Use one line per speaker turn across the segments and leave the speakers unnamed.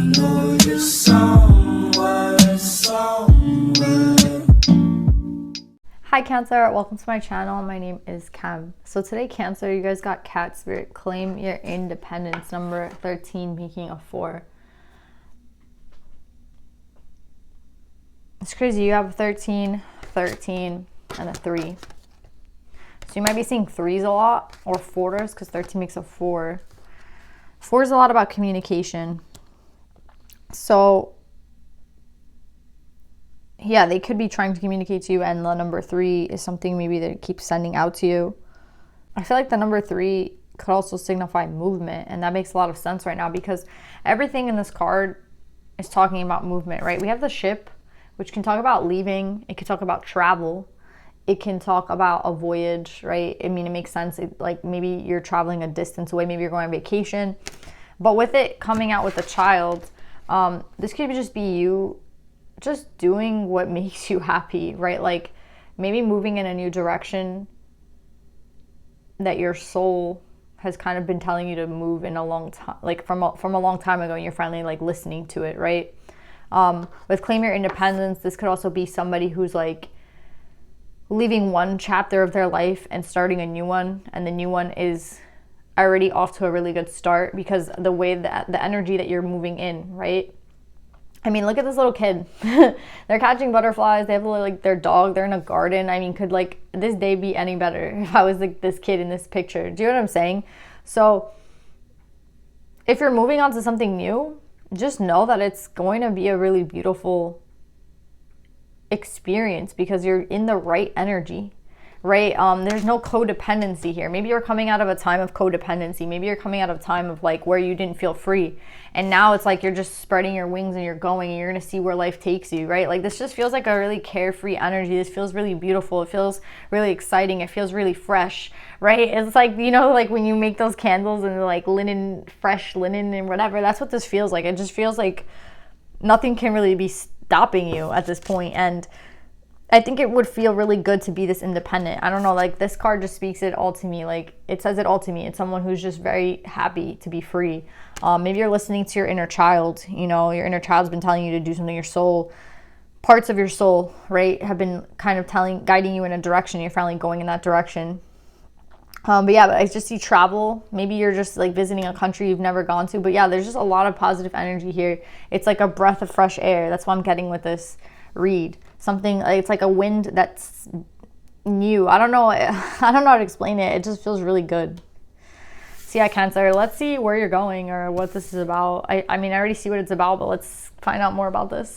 know you're somewhere.
Hi Cancer, welcome to my channel. My name is Cam. So today Cancer, you guys got Cat Spirit, claim your independence, number 13 making a 4. It's crazy, you have 13, 13, and a 3. So you might be seeing 3s a lot, or 4s, because 13 makes a 4. 4 is a lot about communication. So yeah, they could be trying to communicate to you, and the number 3 is something maybe that it keeps sending out to you. I feel like the number 3 could also signify movement, and that makes a lot of sense right now because everything in this card is talking about movement, right? We have the ship, which can talk about leaving. It can talk about travel. It can talk about a voyage, right? I mean, it makes sense. Like maybe you're traveling a distance away, maybe you're going on vacation. But with it coming out with a child, this could just be you just doing what makes you happy, right? Like maybe moving in a new direction that your soul has kind of been telling you to move in a long time, like from a long time ago, and you're finally like listening to it, right? With claim your independence, this could also be somebody who's like leaving one chapter of their life and starting a new one, and the new one is already off to a really good start because the way that the energy that you're moving in, right? I mean, look at this little kid. They're catching butterflies. They have like their dog. They're in a garden. I mean, could like this day be any better if I was like this kid in this picture? Do you know what I'm saying? So if you're moving on to something new, just know that it's going to be a really beautiful experience because you're in the right energy, right? There's no codependency here. Maybe you're coming out of a time of codependency. Maybe you're coming out of a time of like where you didn't feel free. And now it's like you're just spreading your wings and you're going and you're going to see where life takes you, right? Like this just feels like a really carefree energy. This feels really beautiful. It feels really exciting. It feels really fresh, right? It's like, you know, like when you make those candles and they're like linen, fresh linen and whatever, that's what this feels like. It just feels like nothing can really be stopping you at this point. And I think it would feel really good to be this independent. I don't know, like this card just speaks it all to me. Like it says it all to me. It's someone who's just very happy to be free. Maybe you're listening to your inner child. You know, your inner child's been telling you to do something. Your soul, parts of your soul, right, have been kind of guiding you in a direction. You're finally going in that direction. But yeah, I just see travel. Maybe you're just like visiting a country you've never gone to. But yeah, there's just a lot of positive energy here. It's like a breath of fresh air. That's what I'm getting with this read. Something, it's like a wind that's new. I don't know how to explain it. It just feels really good. So yeah, Cancer, let's see where you're going or what this is about. I mean, I already see what it's about, but let's find out more about this.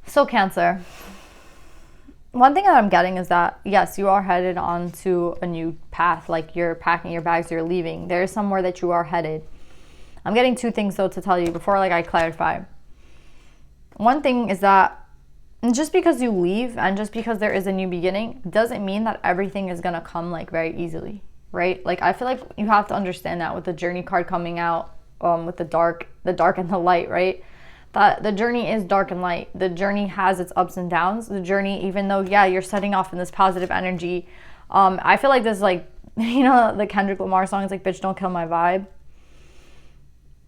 So Cancer, one thing that I'm getting is that, yes, you are headed onto a new path. Like you're packing your bags, you're leaving. There is somewhere that you are headed. I'm getting 2 things though to tell you before like I clarify. One thing is that just because you leave and just because there is a new beginning doesn't mean that everything is going to come like very easily, right? Like I feel like you have to understand that with the journey card coming out, with the dark and the light, right? That the journey is dark and light. The journey has its ups and downs. The journey, even though, yeah, you're setting off in this positive energy. I feel like this is like, you know, the Kendrick Lamar song is like, bitch, don't kill my vibe.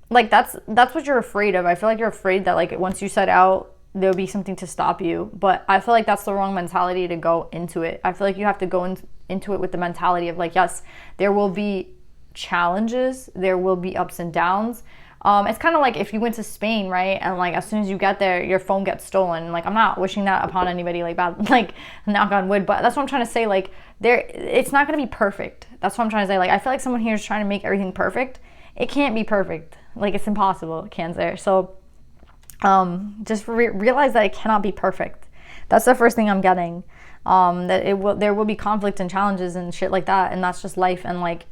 Like that's what you're afraid of. I feel like you're afraid that like once you set out, there'll be something to stop you. But I feel like that's the wrong mentality to go into it. I feel like you have to go into it with the mentality of like, yes, there will be challenges. There will be ups and downs. It's kind of like if you went to Spain, right? And like as soon as you get there, your phone gets stolen. Like I'm not wishing that upon anybody, like bad, like knock on wood. But that's what I'm trying to say. Like it's not gonna be perfect. That's what I'm trying to say. Like I feel like someone here is trying to make everything perfect. It can't be perfect. Like it's impossible, Cancer. So just realize that it cannot be perfect. That's the first thing I'm getting. That there will be conflict and challenges and shit like that, and that's just life. And like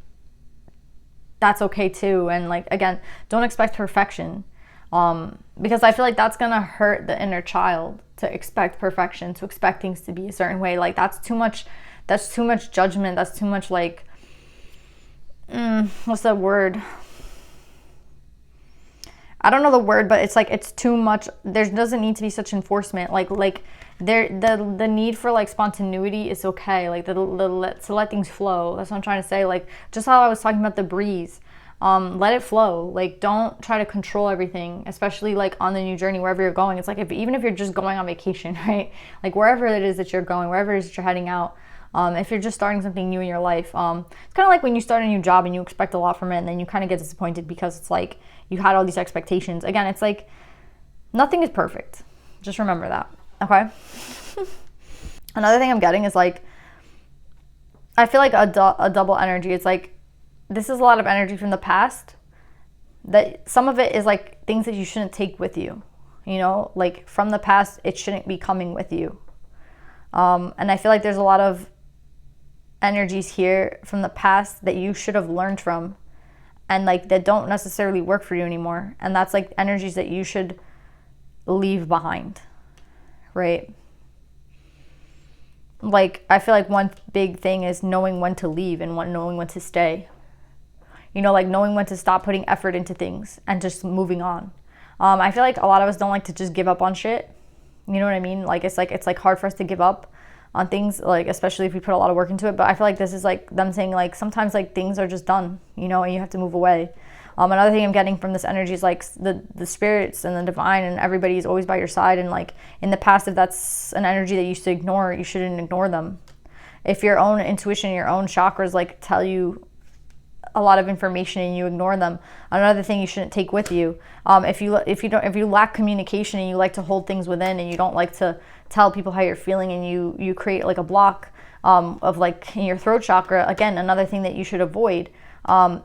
that's okay too. And like again, don't expect perfection, because I feel like that's gonna hurt the inner child to expect perfection, to expect things to be a certain way. Like that's too much judgment. That's too much like What's the word? I don't know the word, but it's like it's too much. There doesn't need to be such enforcement. Like there the need for like spontaneity is okay. Like to let things flow. That's what I'm trying to say. Like just how I was talking about the breeze. Let it flow. Like don't try to control everything, especially like on the new journey wherever you're going. It's like even if you're just going on vacation, right? Like wherever it is that you're going, wherever it is that you're heading out. If you're just starting something new in your life, it's kind of like when you start a new job and you expect a lot from it, and then you kind of get disappointed because it's like you had all these expectations. Again, it's like nothing is perfect. Just remember that, okay? Another thing I'm getting is like, I feel like a double energy. It's like this is a lot of energy from the past. That some of it is like things that you shouldn't take with you. You know, like from the past, it shouldn't be coming with you. And I feel like there's a lot of energies here from the past that you should have learned from, and like that don't necessarily work for you anymore. And that's like energies that you should leave behind, right? Like I feel like one big thing is knowing when to leave and knowing when to stay. You know, like knowing when to stop putting effort into things and just moving on. I feel like a lot of us don't like to just give up on shit. You know what I mean? Like it's like hard for us to give up on things, like especially if we put a lot of work into it. But I feel like this is like them saying like sometimes like things are just done, you know, and you have to move away. Another thing I'm getting from this energy is like the spirits and the divine and everybody is always by your side. And like in the past, if that's an energy that you used to ignore, you shouldn't ignore them. If your own intuition, your own chakras like tell you a lot of information and you ignore them, another thing you shouldn't take with you. If you lack communication and you like to hold things within and you don't like to tell people how you're feeling, and you create like a block of like in your throat chakra, again, another thing that you should avoid.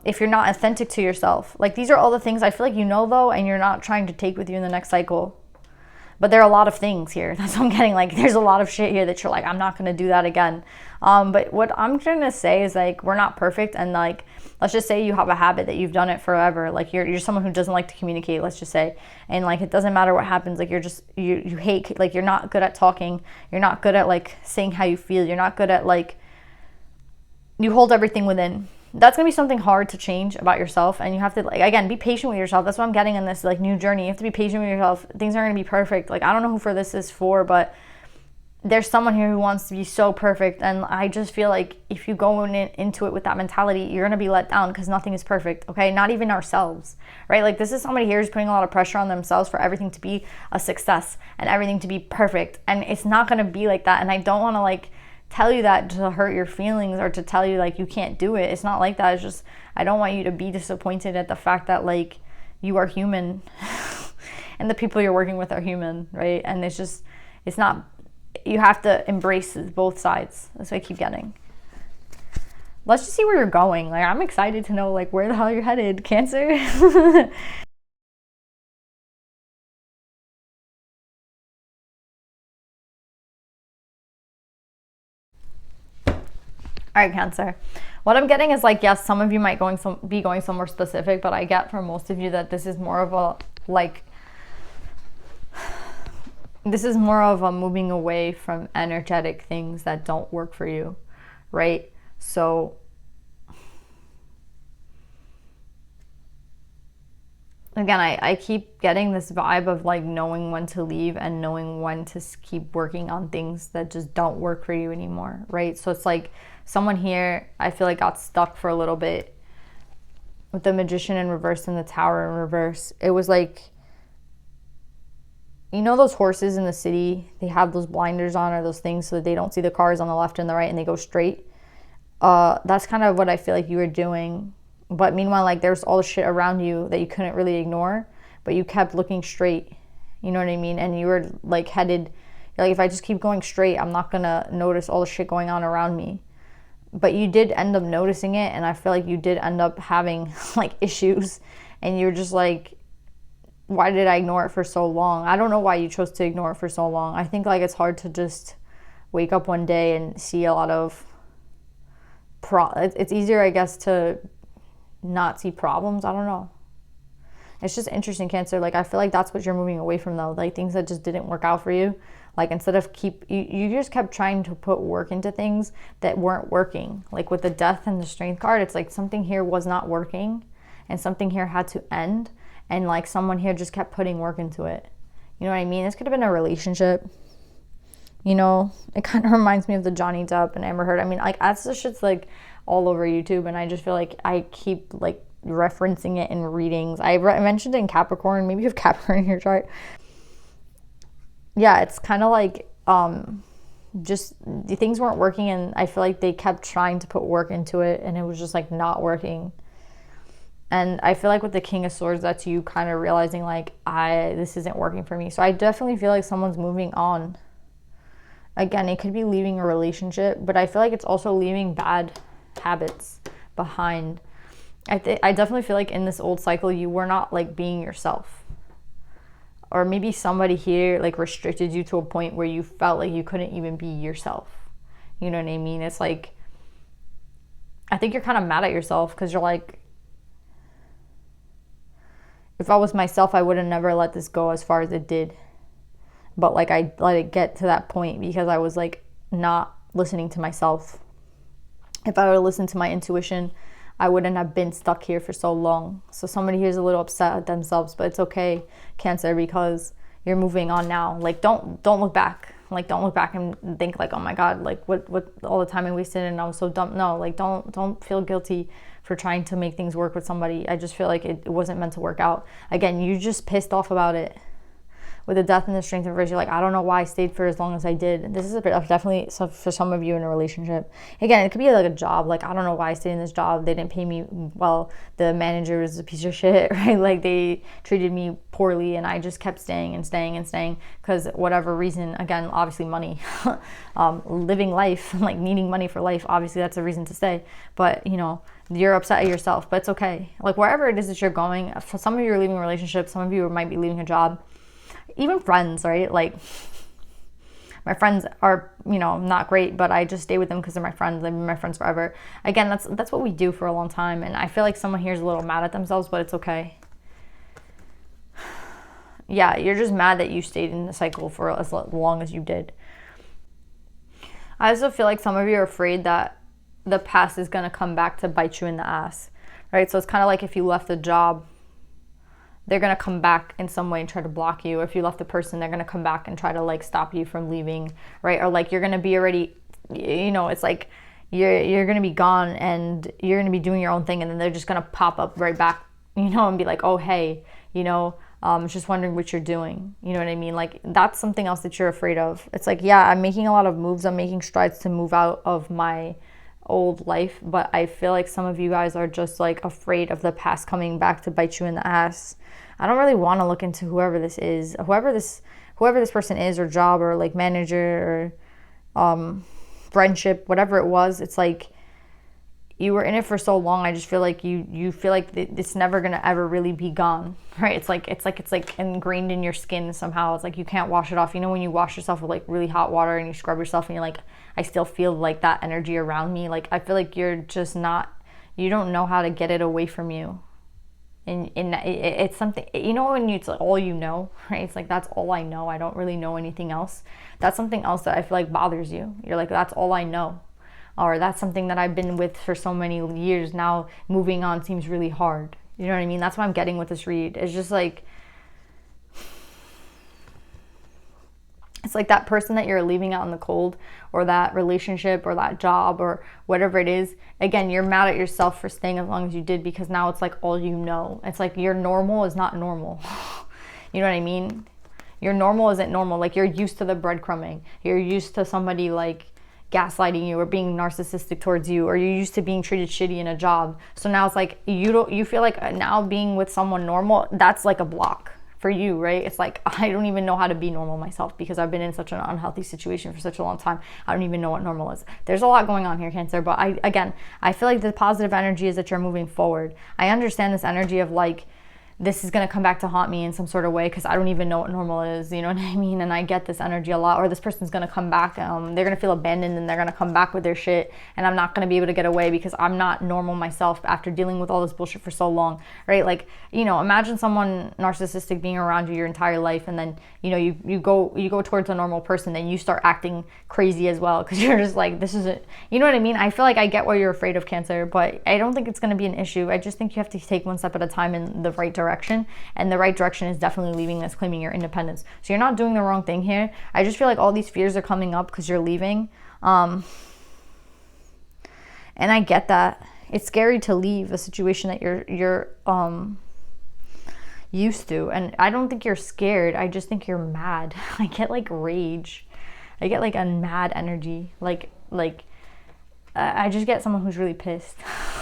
If you're not authentic to yourself, like these are all the things I feel like you know though, and you're not trying to take with you in the next cycle. But there are a lot of things here. That's what I'm getting. Like, there's a lot of shit here that you're like, I'm not going to do that again. But what I'm trying to say is, like, we're not perfect. And, like, let's just say you have a habit that you've done it forever. Like, you're someone who doesn't like to communicate, let's just say. And, like, it doesn't matter what happens. Like, you hate, like, you're not good at talking. You're not good at, like, saying how you feel. You're not good at, like, you hold everything within. That's going to be something hard to change about yourself, and you have to, like, again, be patient with yourself. That's what I'm getting in this, like, new journey. You have to be patient with yourself. Things aren't going to be perfect. Like, I don't know who for this is for, but there's someone here who wants to be so perfect, and I just feel like if you go into it with that mentality, you're going to be let down because nothing is perfect, okay? Not even ourselves, right? Like, this is somebody here who's putting a lot of pressure on themselves for everything to be a success and everything to be perfect, and it's not going to be like that. And I don't want to, like, tell you that to hurt your feelings or to tell you like you can't do it. It's not like that. It's just I don't want you to be disappointed at the fact that like you are human and the people you're working with are human, right? And it's not, you have to embrace both sides. That's what I keep getting. Let's just see where you're going. Like, I'm excited to know like where the hell you're headed, Cancer. All right, Cancer. What I'm getting is like, yes, some of you might be going somewhere specific, but I get from most of you that this is more of a like, this is more of a moving away from energetic things that don't work for you, right? So again, I keep getting this vibe of like knowing when to leave and knowing when to keep working on things that just don't work for you anymore, right? So it's like someone here, I feel like got stuck for a little bit with the Magician in reverse and the Tower in reverse. It was like, you know those horses in the city, they have those blinders on or those things so that they don't see the cars on the left and the right and they go straight. That's kind of what I feel like you were doing. But meanwhile, like there's all the shit around you that you couldn't really ignore, but you kept looking straight. You know what I mean? And you were like headed, like if I just keep going straight, I'm not gonna notice all the shit going on around me. But you did end up noticing it, and I feel like you did end up having like issues, and you're just like, why did I ignore it for so long? I don't know why you chose to ignore it for so long. I think like it's hard to just wake up one day and see a lot of it's easier, I guess, to not see problems. I don't know. It's just interesting, Cancer. Like I feel like that's what you're moving away from though. Like things that just didn't work out for you. Like instead of you just kept trying to put work into things that weren't working. Like with the death and the strength card, it's like something here was not working and something here had to end, and like someone here just kept putting work into it. You know what I mean? This could have been a relationship. You know, it kind of reminds me of the Johnny Depp and Amber Heard. I mean, like that's the shit's like all over YouTube, and I just feel like I keep like referencing it in readings. I mentioned it in Capricorn. Maybe you have Capricorn in your chart. Yeah, it's kind of like just the things weren't working, and I feel like they kept trying to put work into it, and it was just like not working. And I feel like with the King of Swords, that's you kind of realizing like this isn't working for me. So I definitely feel like someone's moving on. Again, it could be leaving a relationship, but I feel like it's also leaving bad habits behind. I definitely feel like in this old cycle, you were not like being yourself. Or maybe somebody here like restricted you to a point where you felt like you couldn't even be yourself. You know what I mean? It's like, I think you're kind of mad at yourself because you're like, if I was myself, I would have never let this go as far as it did. But like I let it get to that point because I was like not listening to myself. If I would have listened to my intuition, I wouldn't have been stuck here for so long. So somebody here is a little upset at themselves, but it's okay, Cancer, because you're moving on now. Like don't look back. Like don't look back and think like, oh my God, like what all the time I wasted and I was so dumb. No, like don't feel guilty for trying to make things work with somebody. I just feel like it wasn't meant to work out. Again, you just pissed off about it. With the death and the strength of Reverse, you're like, I don't know why I stayed for as long as I did. This is a bit of definitely for some of you in a relationship. Again, it could be like a job. Like, I don't know why I stayed in this job. They didn't pay me well. The manager was a piece of shit, right? Like, they treated me poorly, and I just kept staying and staying and staying because whatever reason, again, obviously money. Living life, like needing money for life, obviously that's a reason to stay. But, you know, you're upset at yourself, but it's okay. Like, wherever it is that you're going, for some of you are leaving a relationship, some of you might be leaving a job. Even friends, right? Like my friends are, you know, not great, but I just stay with them because they're my friends. They've been my friends forever. Again, that's what we do for a long time. And I feel like someone here is a little mad at themselves, but it's okay. Yeah, you're just mad that you stayed in the cycle for as long as you did. I also feel like some of you are afraid that the past is going to come back to bite you in the ass, right? So it's kind of like if you left a job, they're going to come back in some way and try to block you. If you left a person, they're going to come back and try to like stop you from leaving, right? Or like you're going to be already, you know, it's like you're going to be gone and you're going to be doing your own thing, and then they're just going to pop up right back, you know, and be like, oh, hey, you know, just wondering what you're doing. You know what I mean? Like that's something else that you're afraid of. It's like, yeah, I'm making a lot of moves. I'm making strides to move out of my old life, but I feel like some of you guys are just like afraid of the past coming back to bite you in the ass. I don't really want to look into whoever this is, whoever this person is, or job, or like manager, or friendship, whatever it was. It's like you were in it for so long. I just feel like you feel like it's never gonna ever really be gone, right? It's like ingrained in your skin somehow. It's like you can't wash it off. You know when you wash yourself with like really hot water and you scrub yourself and you're like, I still feel like that energy around me. Like I feel like you're just not. You don't know how to get it away from you. And it's something, you know, when it's like all you know, right? It's like, that's all I know. I don't really know anything else. That's something else that I feel like bothers you. You're like, that's all I know. Or that's something that I've been with for so many years. Now moving on seems really hard. You know what I mean? That's what I'm getting with this read. It's just like, it's like that person that you're leaving out in the cold, or that relationship, or that job, or whatever it is. Again, you're mad at yourself for staying as long as you did because now it's like all you know. It's like your normal is not normal. You know what I mean? Your normal isn't normal. Like you're used to the breadcrumbing. You're used to somebody like gaslighting you or being narcissistic towards you, or you're used to being treated shitty in a job. So now it's like you feel like now being with someone normal, that's like a block for you, right? It's like, I don't even know how to be normal myself because I've been in such an unhealthy situation for such a long time. I don't even know what normal is. There's a lot going on here, Cancer, but I feel like the positive energy is that you're moving forward. I understand this energy of like this is going to come back to haunt me in some sort of way because I don't even know what normal is, you know what I mean? And I get this energy a lot. Or this person's going to come back, they're going to feel abandoned and they're going to come back with their shit, and I'm not going to be able to get away because I'm not normal myself after dealing with all this bullshit for so long, right? Like, you know, imagine someone narcissistic being around you your entire life, and then, you know, you go towards a normal person, then you start acting crazy as well because you're just like, this isn't, you know what I mean? I feel like I get why you're afraid of Cancer, but I don't think it's going to be an issue. I just think you have to take one step at a time in the right direction. And the right direction is definitely leaving this, claiming your independence. So you're not doing the wrong thing here. I just feel like all these fears are coming up because you're leaving. And I get that. It's scary to leave a situation that you're used to. And I don't think you're scared. I just think you're mad. I get like rage. I get like a mad energy. Like I just get someone who's really pissed.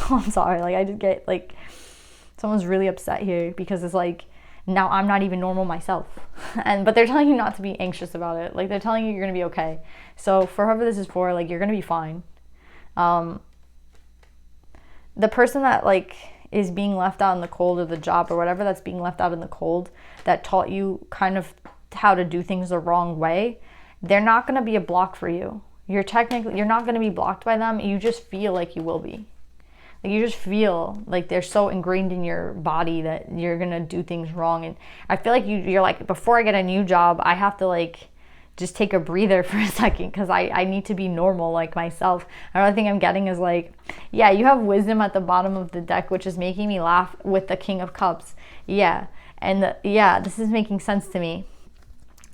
I'm sorry. Like I just get like someone's really upset here because it's like, now I'm not even normal myself. But they're telling you not to be anxious about it. Like they're telling you you're gonna be okay. So for whoever this is for, like you're gonna be fine. The person that like is being left out in the cold, or the job or whatever that's being left out in the cold, that taught you kind of how to do things the wrong way, they're not gonna be a block for you. You're not gonna be blocked by them. You just feel like you will be. Like you just feel like they're so ingrained in your body that you're gonna do things wrong. And I feel like you're like, before I get a new job, I have to like just take a breather for a second because I need to be normal like myself. Another thing I'm getting is like, yeah, you have wisdom at the bottom of the deck, which is making me laugh with the King of Cups. Yeah, and this is making sense to me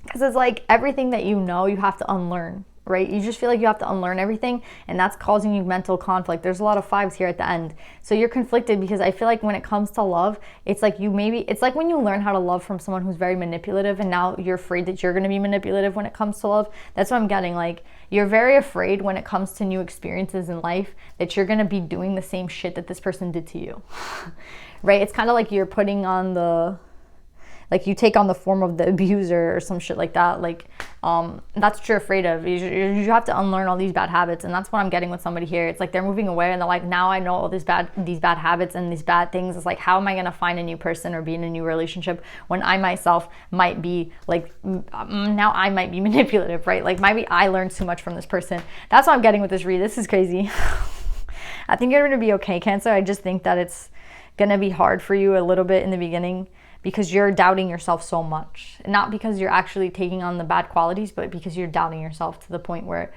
because it's like everything that you know you have to unlearn. Right? You just feel like you have to unlearn everything, and that's causing you mental conflict. There's a lot of fives here at the end. So you're conflicted because I feel like when it comes to love, it's like it's like when you learn how to love from someone who's very manipulative, and now you're afraid that you're going to be manipulative when it comes to love. That's what I'm getting. Like you're very afraid when it comes to new experiences in life that you're going to be doing the same shit that this person did to you. Right? It's kind of like you're putting on like you take on the form of the abuser or some shit like that. Like that's what you're afraid of. You have to unlearn all these bad habits, and that's what I'm getting with somebody here. It's like they're moving away and they're like, now I know all these bad habits and these bad things. It's like, how am I gonna find a new person or be in a new relationship when I myself might be like, now I might be manipulative, right? Like maybe I learned too much from this person. That's what I'm getting with this read. This is crazy. I think you're gonna be okay, Cancer. I just think that it's gonna be hard for you a little bit in the beginning, because you're doubting yourself so much. Not because you're actually taking on the bad qualities, but because you're doubting yourself to the point where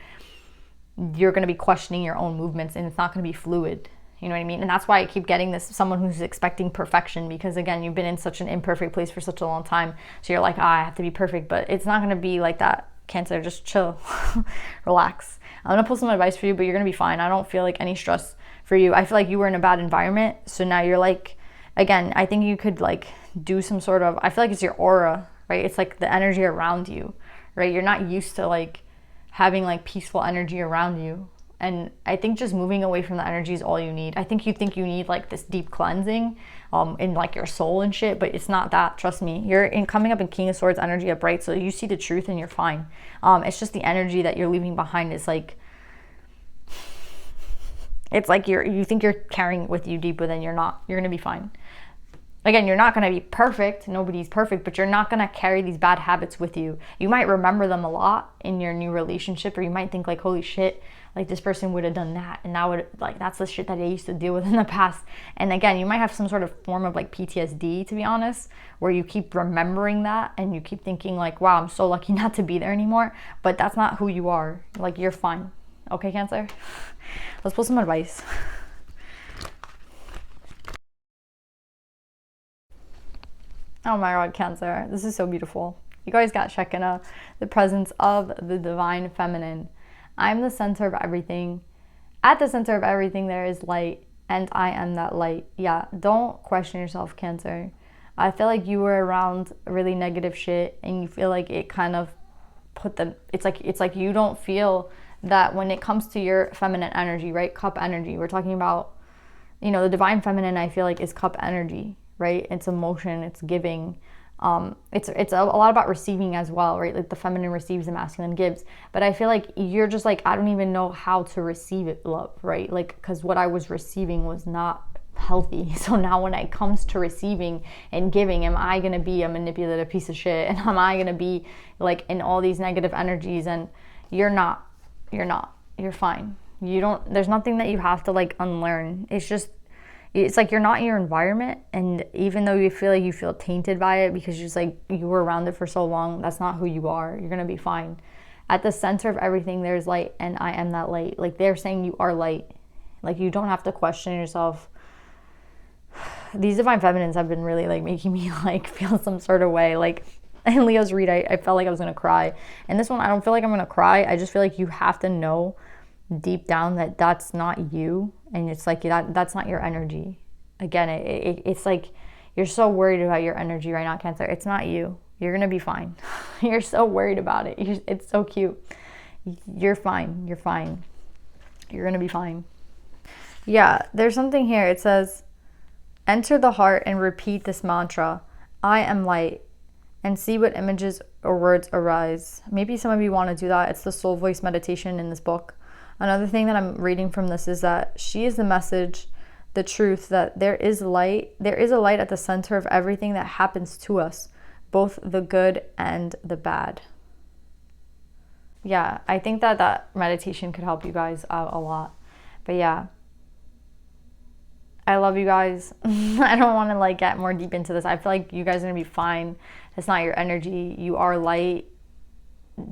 you're going to be questioning your own movements, and it's not going to be fluid. You know what I mean? And that's why I keep getting this, someone who's expecting perfection, because again, you've been in such an imperfect place for such a long time. So you're like, I have to be perfect, but it's not going to be like that, Cancer. Just chill, relax. I'm going to pull some advice for you, but you're going to be fine. I don't feel like any stress for you. I feel like you were in a bad environment. So now you're like, again, I think you could like do some sort of, I feel like it's your aura, right? It's like the energy around you, right? You're not used to like having like peaceful energy around you. And I think just moving away from the energy is all you need. I think you need like this deep cleansing in like your soul and shit, but it's not that. Trust me. You're coming up in King of Swords energy up, right? So you see the truth and you're fine. It's just the energy that you're leaving behind is like, it's like you think you're carrying it with you deep, but then you're not. You're gonna be fine. Again, you're not going to be perfect. Nobody's perfect, but you're not going to carry these bad habits with you. You might remember them a lot in your new relationship, or you might think like, holy shit, like this person would have done that. And now like that's the shit that I used to deal with in the past. And again, you might have some sort of form of like PTSD, to be honest, where you keep remembering that and you keep thinking like, wow, I'm so lucky not to be there anymore. But that's not who you are. Like you're fine. Okay, Cancer? Let's pull some advice. Oh my God, Cancer. This is so beautiful. You guys got Shekinah, the presence of the divine feminine. I'm the center of everything. At the center of everything, there is light, and I am that light. Yeah, don't question yourself, Cancer. I feel like you were around really negative shit, and you feel like it kind of it's like you don't feel that when it comes to your feminine energy, right? Cup energy. We're talking about, the divine feminine, I feel like, is cup energy. Right? It's emotion, it's giving. It's a lot about receiving as well, right? Like the feminine receives, the masculine gives. But I feel like you're just like, I don't even know how to receive it, love, right? Like, because what I was receiving was not healthy. So now when it comes to receiving and giving, am I going to be a manipulative piece of shit? And am I going to be like in all these negative energies? And you're not. You're fine. There's nothing that you have to like unlearn. It's like you're not in your environment, and even though you feel tainted by it because you were around it for so long, that's not who you are. You're gonna be fine. At the center of everything there's light, and I am that light. Like, they're saying you are light. Like, you don't have to question yourself. These divine feminines have been really like making me like feel some sort of way. Like in Leo's read, I felt like I was gonna cry, and this one I don't feel like I'm gonna cry. I just feel like you have to know deep down that that's not you, and it's like that's not your energy. Again, it's like you're so worried about your energy right now, Cancer. It's not you. You're gonna be fine. You're so worried about it. It's so cute. You're fine. You're fine. You're gonna be fine. Yeah, there's something here. It says, enter the heart and repeat this mantra: I am light, and see what images or words arise. Maybe some of you want to do that. It's the soul voice meditation in this book. Another thing that I'm reading from this is that she is the message, the truth, that there is light. There is a light at the center of everything that happens to us, both the good and the bad. Yeah, I think that meditation could help you guys out a lot. But yeah, I love you guys. I don't want to like get more deep into this. I feel like you guys are gonna be fine. It's not your energy. You are light.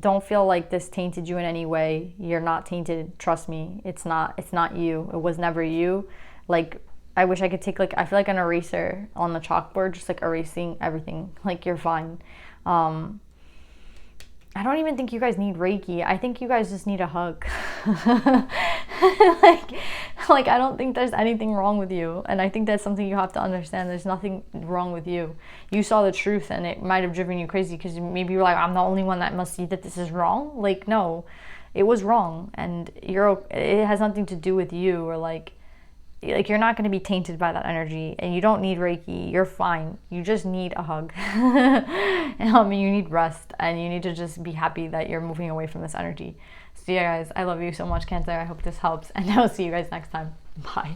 Don't feel like this tainted you in any way. You're not tainted. Trust me. It's not you. It was never you. Like, I wish I could take I feel like an eraser on the chalkboard, just like erasing everything. Like, you're fine. I don't even think you guys need Reiki. I think you guys just need a hug. like I don't think there's anything wrong with you. And I think that's something you have to understand. There's nothing wrong with you. You saw the truth, and it might have driven you crazy because maybe you're like, I'm the only one that must see that this is wrong. Like, no, it was wrong. And it has nothing to do with you, or like you're not going to be tainted by that energy, and you don't need Reiki. You're fine. You just need a hug. You need rest, and you need to just be happy that you're moving away from this energy. So yeah, guys, I love you so much, Cancer. I hope this helps, and I'll see you guys next time. Bye.